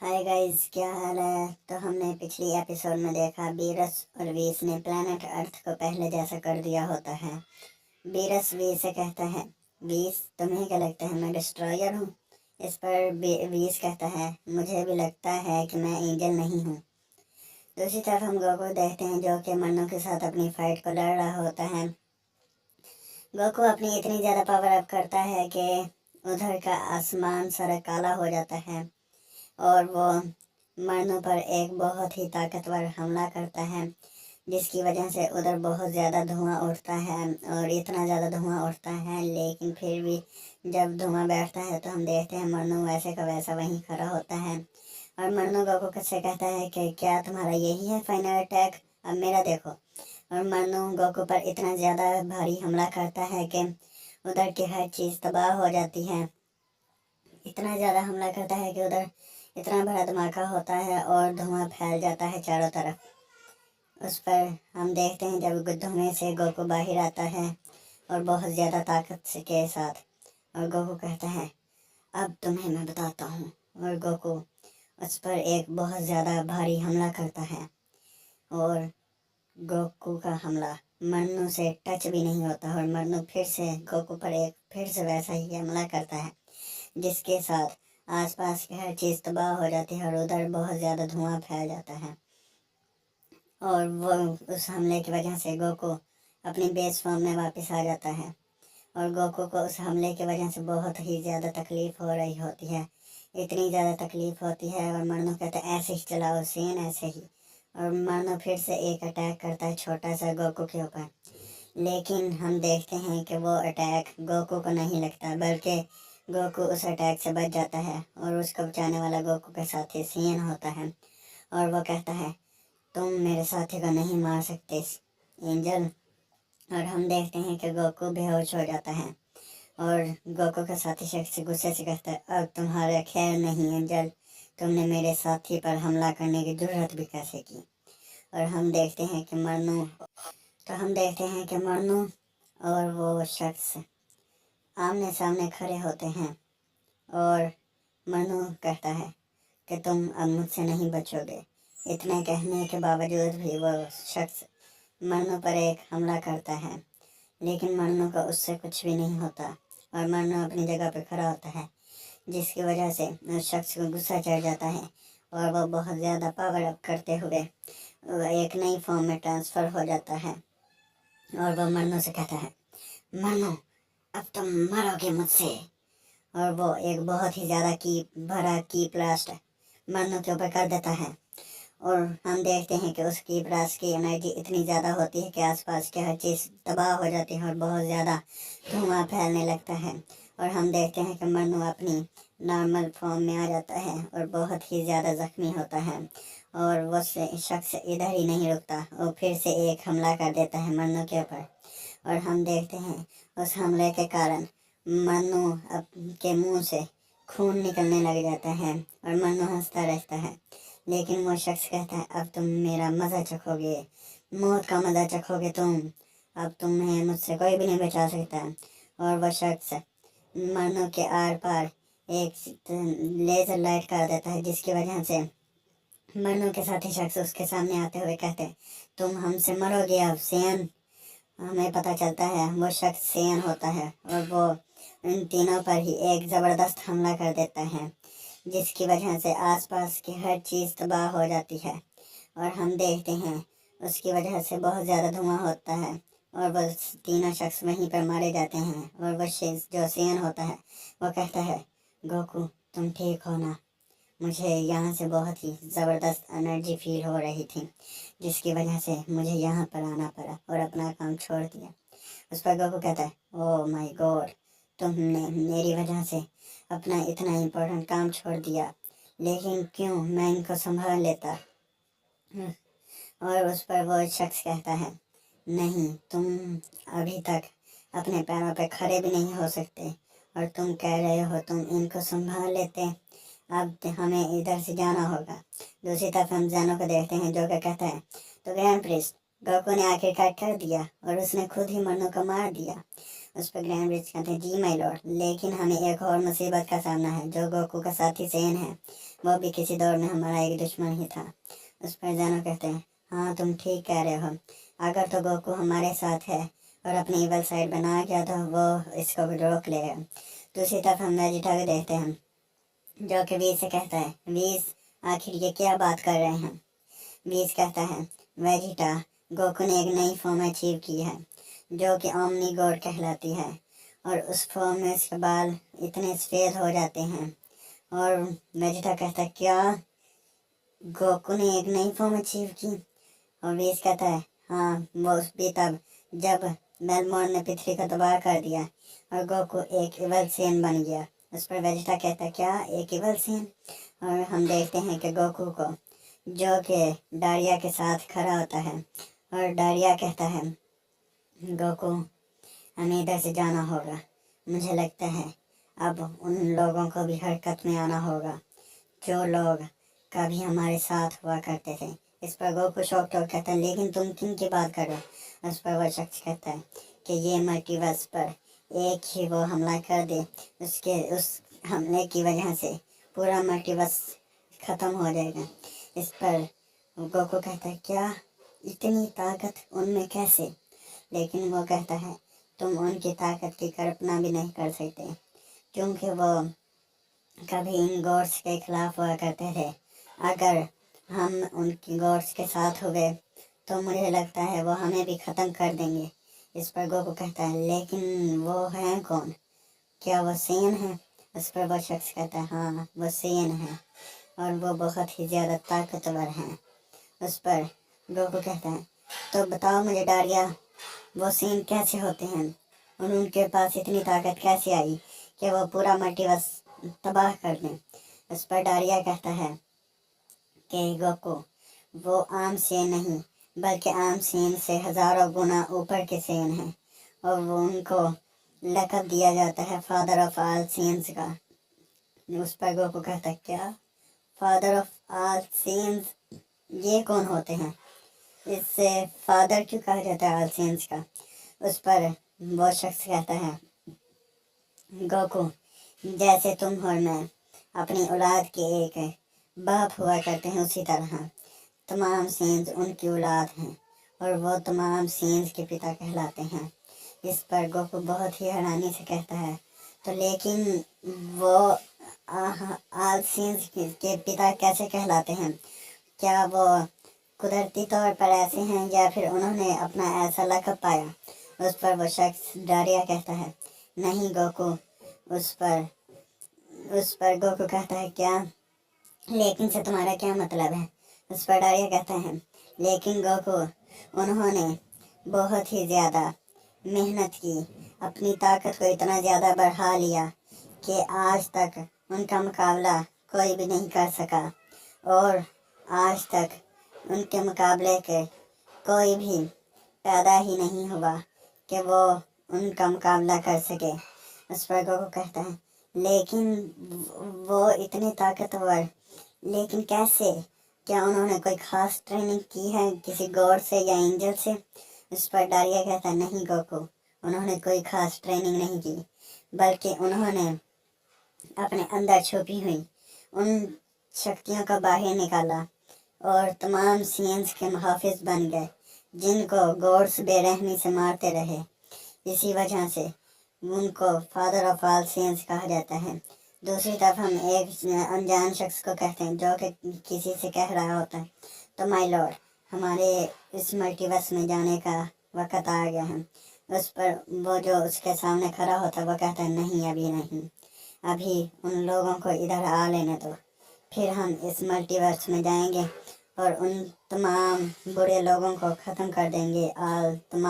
Hi guys, क्या हाल है। तो हमने पिछली एपिसोड में देखा बीरस और वीस ने प्लेनेट अर्थ को पहले जैसा कर दिया होता है। बीरस वीस से कहता है, वीस तुम्हें क्या लगता है मैं डिस्ट्रॉयर हूँ। इस पर वीस कहता है, मुझे भी लगता है कि मैं एंजल नहीं हूँ। दूसरी तरफ हम गोकू देखते हैं जो कि मन्नू के साथ अपनी फाइट को लड़ रहा होता है। गोकू अपनी इतनी ज़्यादा पावर अप करता है कि उधर का आसमान सारा काला हो जाता है और वो मन्नू पर एक बहुत ही ताकतवर हमला करता है, जिसकी वजह से उधर बहुत ज़्यादा धुआं उठता है। और इतना ज़्यादा धुआं उठता है, लेकिन फिर भी जब धुआं बैठता है तो हम देखते हैं मन्नू वैसे का वैसा वहीं खड़ा होता है। और मन्नू गोकू से कहता है कि क्या तुम्हारा यही है फाइनल अटैक, अब मेरा देखो। और मन्नू गोकू पर इतना ज़्यादा भारी हमला करता है कि उधर की हर चीज़ तबाह हो जाती है। इतना ज़्यादा हमला करता है कि उधर इतना बड़ा धमाका होता है और धुआं फैल जाता है चारों तरफ। उस पर हम देखते हैं जब धुएं से गोकू बाहर आता है और बहुत ज़्यादा ताकत से के साथ। और गोकू कहता है, अब तुम्हें मैं बताता हूँ। और गोकू उस पर एक बहुत ज़्यादा भारी हमला करता है और गोकू का हमला मन्नू से टच भी नहीं होता और मन्नू फिर से गोकू पर फिर से वैसा ही हमला करता है, जिसके साथ आसपास की हर चीज़ तबाह हो जाती है और उधर बहुत ज़्यादा धुआं फैल जाता है। और वो उस हमले की वजह से गोकू अपनी बेस फॉर्म में वापस आ जाता है। और गोकू को उस हमले की वजह से बहुत ही ज़्यादा तकलीफ़ हो रही होती है, इतनी ज़्यादा तकलीफ़ होती है। और मन्नू कहता है ऐसे ही चलाओ सीन, ऐसे ही। और मन्नू फिर से एक अटैक करता है छोटा सा गोकू के ऊपर, लेकिन हम देखते हैं कि वो अटैक गोकू को नहीं लगता, बल्कि गोकू उस अटैक से बच जाता है और उसको बचाने वाला गोकू के साथी सीन होता है। और वो कहता है, तुम मेरे साथी को नहीं मार सकते एंजल। और हम देखते हैं कि गोकू बेहोश हो जाता है और गोकू का साथी शख्स गुस्से से कहता है, अब तुम्हारा खैर नहीं एंजल, तुमने मेरे साथी पर हमला करने की जरूरत भी कैसे की। और हम देखते हैं कि मन्नू और वो शख्स आमने सामने खड़े होते हैं। और मन्नू कहता है कि तुम अब मुझसे नहीं बचोगे। इतने कहने के बावजूद भी वो शख्स मन्नू पर एक हमला करता है, लेकिन मन्नू को उससे कुछ भी नहीं होता और मन्नू अपनी जगह पर खड़ा होता है, जिसकी वजह से उस शख्स को गुस्सा चढ़ जाता है और वो बहुत ज़्यादा पावर अप करते हुए एक नई फॉर्म में ट्रांसफ़र हो जाता है। और वो मन्नू से कहता है, मन्नू अब तुम मरोगे मुझसे। और वो एक बहुत ही ज़्यादा की ब्लास्ट मन्नू के ऊपर कर देता है। और हम देखते हैं कि उस की ब्लास्ट की एनर्जी इतनी ज़्यादा होती है कि आसपास की हर चीज़ तबाह हो जाती है और बहुत ज़्यादा धुआं फैलने लगता है। और हम देखते हैं कि मन्नू अपनी नॉर्मल फॉर्म में आ जाता है और बहुत ही ज़्यादा ज़ख्मी होता है। और वो शख्स इधर ही नहीं रुकता, वो फिर से एक हमला कर देता है मन्नू के ऊपर। और हम देखते हैं उस हमले के कारण मन्नू के मुंह से खून निकलने लग जाता है और मन्नू हंसता रहता है। लेकिन वो शख्स कहता है, अब तुम मेरा मज़ा चखोगे, मौत का मज़ा चखोगे तुम, अब तुम्हें मुझसे कोई भी नहीं बचा सकता। और वह शख्स मन्नू के आर पार एक लेज़र लाइट कर देता है, जिसकी वजह से मन्नू के साथी शख्स उसके सामने आते हुए कहते हैं, तुम हमसे मरोगे अब सेन। हमें पता चलता है वो शख्स सेन होता है और वो इन तीनों पर ही एक ज़बरदस्त हमला कर देता है, जिसकी वजह से आसपास की हर चीज़ तबाह हो जाती है। और हम देखते हैं उसकी वजह से बहुत ज़्यादा धुआं होता है और वो तीनों शख्स वहीं पर मारे जाते हैं। और वो जो सेन होता है वो कहता है, गोकू तुम ठीक हो ना, मुझे यहाँ से बहुत ही ज़बरदस्त एनर्जी फील हो रही थी, जिसकी वजह से मुझे यहाँ पर आना पड़ा और अपना काम छोड़ दिया। उस पर गोकू कहता है, ओह माय गॉड, तुमने मेरी वजह से अपना इतना इम्पोर्टेंट काम छोड़ दिया, लेकिन क्यों, मैं इनको संभाल लेता। और उस पर वो शख्स कहता है, नहीं, तुम अभी तक अपने पैरों पर खड़े भी नहीं हो सकते और तुम कह रहे हो तुम इनको संभाल लेते, अब हमें इधर से जाना होगा। दूसरी तरफ हम ज़ेनो को देखते हैं जो कि कहता है, तो ग्रैंड प्रिस्ट, गोकू ने आखिरकार कर दिया और उसने खुद ही मन्नू को मार दिया। उस पर ग्रैंड विच कहते हैं, जी माय लॉर्ड, लेकिन हमें एक और मुसीबत का सामना है। जो गोकू का साथी सेन है वो भी किसी दौर में हमारा एक दुश्मन ही था। उस पर ज़ेनो कहते हैं, हाँ तुम ठीक कह रहे हो। अगर तो गोकू हमारे साथ है और अपनी इवल साइड बना गया तो वो इसको भी रोक लेगा। दूसरी तरफ हम वेजिटा को देखते हैं जो कि वीस से कहता है, वीस आखिर ये क्या बात कर रहे हैं। वीस कहता है, वेजिटा, गोकू ने एक नई फॉर्म अचीव की है जो कि ओमनी गॉड कहलाती है, और उस फॉर्म में इसके बाल इतने सफ़ेद हो जाते हैं। और वेजिटा कहता है, क्या गोकू ने एक नई फॉर्म अचीव की? और वीस कहता है, हाँ वो भी तब जब मेलमोर्न ने पृथ्वी को तबाह कर दिया और गोकू एक इवल सेन बन गया। उस पर वेजिटा कहता है, क्या एक इवल सेन? और हम देखते हैं कि गोकू को जो कि डारिया के साथ खड़ा होता है, और डारिया कहता है, गोकू हमें इधर से जाना होगा। मुझे लगता है अब उन लोगों को भी हरकत में आना होगा जो लोग कभी हमारे साथ हुआ करते थे। इस पर गोकू शौक टोक कहता है, लेकिन तुम किन की बात कर रहे हो? उस पर वह शख्स कहता है कि ये मल्टीवर्स पर एक ही वो हमला कर दे, उस हमले की वजह से पूरा मल्टीवर्स ख़त्म हो जाएगा। इस पर गोकू कहता है, क्या इतनी ताकत उनमें कैसे? लेकिन वो कहता है, तुम उनकी ताकत की कल्पना भी नहीं कर सकते, क्योंकि वो कभी इन गॉड्स के खिलाफ हुआ करते थे। अगर हम उनकी गॉड्स के साथ हुए तो मुझे लगता है वो हमें भी ख़त्म कर देंगे। इस पर गोकू कहता है, लेकिन वो हैं कौन? क्या वो सेन है? उस पर वो शख्स कहता है, हाँ वो सेन है और वो बहुत ही ज़्यादा ताकतवर हैं। उस पर गोकू कहता है, तो बताओ मुझे डारिया, वो सेन कैसे होते हैं और उनके पास इतनी ताकत कैसे आई कि वो पूरा मल्टीवर्स तबाह कर दें? उस पर डारिया कहता है कि गोकू, वो आम सेन नहीं बल्कि आम सेन से हज़ारों गुना ऊपर के सेन हैं, और वो उनको लक़ब दिया जाता है फादर ऑफ ऑल सेन्स का। उस पर गोकू कहता है, क्या फादर ऑफ ऑल सेन्स? ये कौन होते हैं? इससे फादर क्यों कहा जाता है ऑल सेन्स का? उस पर वो शख्स कहता है, गोकू, जैसे तुम और मैं अपनी औलाद के एक बाप हुआ करते हैं, उसी तरह तमाम सेन्स उनकी औलाद हैं और वो तमाम सेन्स के पिता कहलाते हैं। इस पर गोकू बहुत ही हैरानी से कहता है, तो लेकिन वो ऑल सेन्स के पिता कैसे कहलाते हैं? क्या वो कुदरती तौर पर ऐसे हैं या फिर उन्होंने अपना ऐसा लक़ब पाया? उस पर वो शख्स डारिया कहता है, नहीं गोकू। उस पर गोकू कहता है, क्या लेकिन से तुम्हारा क्या मतलब है? उस पर डारिया कहता है, लेकिन गोकू, उन्होंने बहुत ही ज़्यादा मेहनत की, अपनी ताकत को इतना ज़्यादा बढ़ा लिया कि आज तक उनका मुकाबला कोई भी नहीं कर सका, और आज तक उनके मुकाबले के कोई भी पैदा ही नहीं हुआ कि वो उनका मुकाबला कर सके। उस पर गोकू कहता है, लेकिन वो इतने ताकतवर, लेकिन कैसे? क्या उन्होंने कोई ख़ास ट्रेनिंग की है किसी गॉड से या एंजल से? उस पर डारिया कहता है, नहीं गोकू, उन्होंने कोई ख़ास ट्रेनिंग नहीं की, बल्कि उन्होंने अपने अंदर छुपी हुई उन शक्तियों को बाहर निकाला और तमाम सेन्स के मुहाफ़िज़ बन गए, जिनको गॉड्स बेरहमी से मारते रहे। इसी वजह से उनको फादर ऑफ ऑल सेन्स कहा जाता है। दूसरी तरफ हम एक अनजान शख्स को कहते हैं जो कि किसी से कह रहा होता है, तो माय लॉर्ड, हमारे इस मल्टीवर्स में जाने का वक़्त आ गया है। उस पर वो जो उसके सामने खड़ा होता है वो कहता है, नहीं अभी नहीं, अभी उन लोगों को इधर आ लेने दो, फिर हम इस मल्टीवर्स में जाएंगे और उन तमाम बुरे लोगों को ख़त्म कर देंगे। तमाम